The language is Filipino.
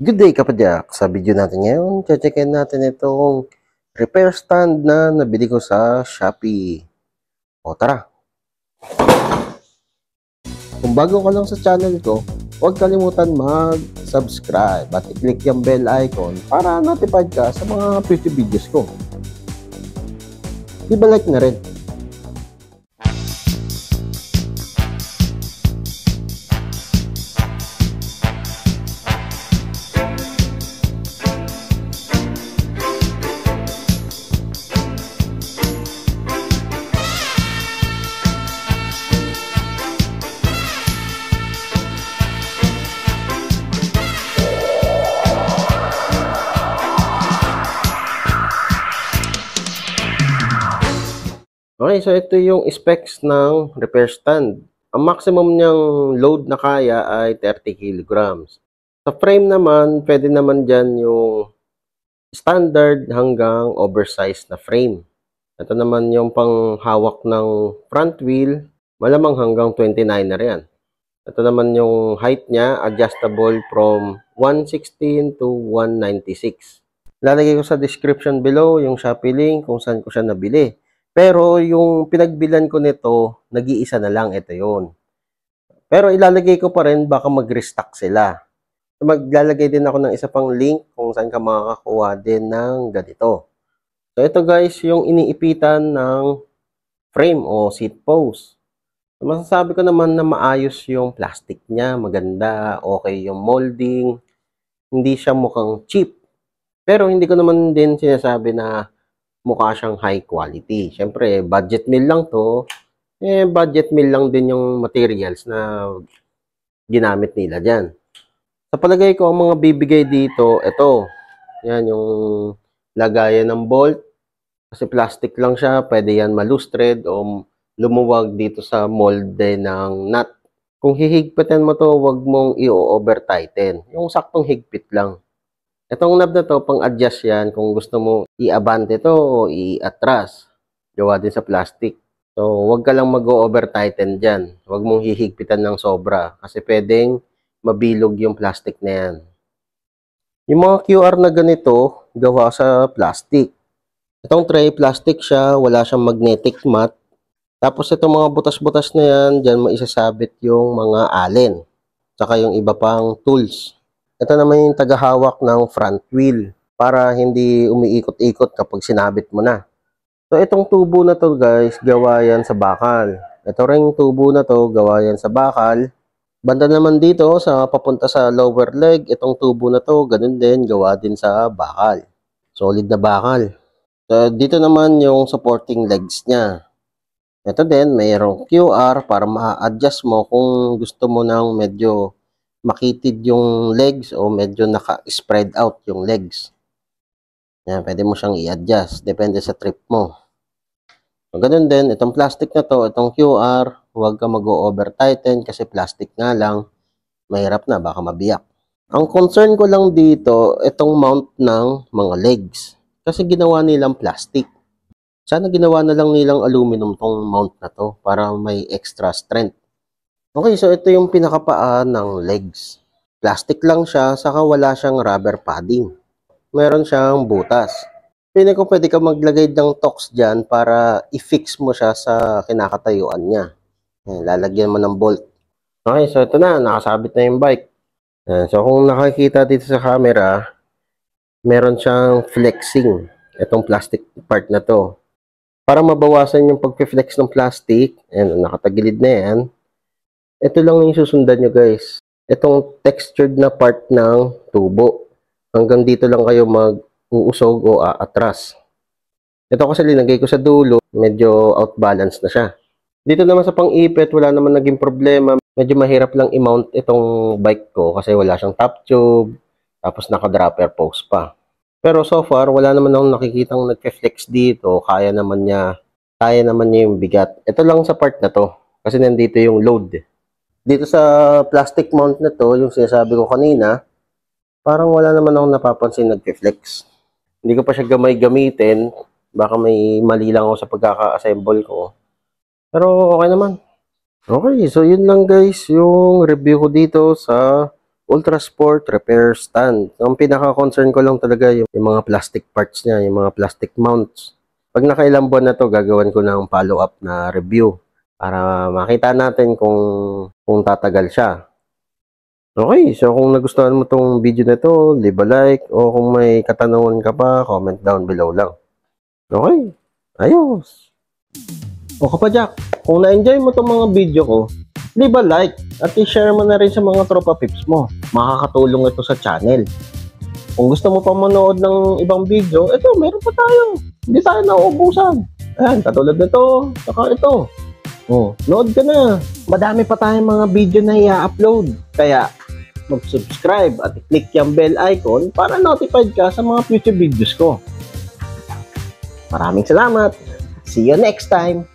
Good day kapadyak! Sa video natin ngayon, checkin natin itong repair stand na nabili ko sa Shopee. O tara! Kung bago ka lang sa channel ko, huwag kalimutan mag-subscribe at i-click yung bell icon para notified ka sa mga future videos ko. I-like na rin. Okay, so ito yung specs ng repair stand. Ang maximum niyang load na kaya ay 30 kilograms. Sa frame naman, pwede naman dyan yung standard hanggang oversized na frame. Ito naman yung panghawak ng front wheel, malamang hanggang 29 na rin. Ito naman yung height niya, adjustable from 116 to 196. Lalagay ko sa description below yung Shopee link kung saan ko siya nabili. Pero yung pinagbilan ko nito, nag-iisa na lang, ito yun. Pero ilalagay ko pa rin, baka mag-restock sila. Maglalagay din ako ng isa pang link kung saan ka makakakuha din ng ganito. So ito guys, yung iniipitan ng frame o seat post. So, masasabi ko naman na maayos yung plastic niya, maganda, okay yung molding, hindi siya mukhang cheap. Pero hindi ko naman din sinasabi na mukha siyang high quality. Siyempre, budget meal lang to. Budget meal lang din yung materials na ginamit nila dyan. Sa palagay ko, ang mga bibigay dito, ito. Yan, yung lagayan ng bolt. Kasi plastic lang siya, pwede yan malustred o lumuwag dito sa molde ng nut. Kung hihigpitan mo to, wag mong i-over tighten. Yung saktong higpit lang. Itong knob na to, pang-adjust yan kung gusto mo i-abante to o i-atras. Gawa din sa plastic. So, huwag ka lang mag-over tighten dyan. Huwag mong hihigpitan ng sobra kasi pwedeng mabilog yung plastic na yan. Yung mga QR na ganito, gawa sa plastic. Itong tray, plastic siya, wala siyang magnetic mat. Tapos itong mga butas-butas na yan, dyan maisasabit yung mga allen. Tsaka yung iba pang tools. Ito naman yung tagahawak ng front wheel para hindi umiikot-ikot kapag sinabit mo na. So itong tubo na to guys, gawa yan sa bakal. Ito ring tubo na to, gawa yan sa bakal. Banda naman dito sa papunta sa lower leg, itong tubo na to, ganun din, gawa din sa bakal. Solid na bakal. So dito naman yung supporting legs niya. Ito din, mayroong QR para ma-adjust mo kung gusto mo ng medyo makitid yung legs o medyo naka-spread out yung legs. Yan, pwede mo siyang i-adjust. Depende sa trip mo. So, ganun din, itong plastic na to, itong QR, huwag ka mag-over tighten kasi plastic nga lang. Mahirap na, baka mabiyak. Ang concern ko lang dito, itong mount ng mga legs. Kasi ginawa nilang plastic. Sana ginawa na lang nilang aluminum tong mount na to para may extra strength. Okay, so ito yung pinakapaa ng legs. Plastic lang siya, saka wala siyang rubber padding. Meron siyang butas. Pwede ka maglagay ng tocks dyan para i-fix mo siya sa kinakatayuan niya. Lalagyan mo ng bolt. Okay, so ito na, nakasabit na yung bike. So kung nakikita dito sa camera, meron siyang flexing. Itong plastic part na to. Para mabawasan yung pag-flex ng plastic, nakatagilid na yan. Ito lang yung susundan nyo guys. Itong textured na part ng tubo. Hanggang dito lang kayo mag-uusog o aatras. Ito kasi linagay ko sa dulo, medyo outbalance na siya. Dito naman sa pang-ipit, wala naman naging problema. Medyo mahirap lang i-mount itong bike ko kasi wala siyang top tube, tapos naka-dropper post pa. Pero so far, wala naman akong nakikitang nagfe-flex dito. Kaya naman niya yung bigat. Ito lang sa part na to kasi nandito yung load. Dito sa plastic mount na to, yung sinasabi ko kanina, parang wala naman akong napapansin nagfe-flex. Hindi ko pa siya gamay gamitin. Baka may mali lang ako sa pagkaka-assemble ko. Pero okay naman. Okay, so yun lang guys, yung review ko dito sa Ultra Sport repair stand. Ang pinaka-concern ko lang talaga yung mga plastic parts niya, yung mga plastic mounts. Pag nakailang buwan na to, gagawin ko ng follow-up na review para makita natin kung tatagal siya. Okay, so kung nagustuhan mo tong video na to, leave a like, o kung may katanungan ka pa, comment down below lang. Okay, ayos. O Kapadyak, kung na-enjoy mo tong mga video ko, leave a like at i-share mo na rin sa mga tropa pips mo. Makakatulong ito sa channel. Kung gusto mo pa manood ng ibang video, ito, meron pa tayo. Hindi tayo nauubusan. Ayan, katulad nito, saka ito. Oh, load ka na. Madami pa tayong mga video na i-upload. Kaya, mag-subscribe at i-click yung bell icon para notified ka sa mga future videos ko. Maraming salamat. See you next time.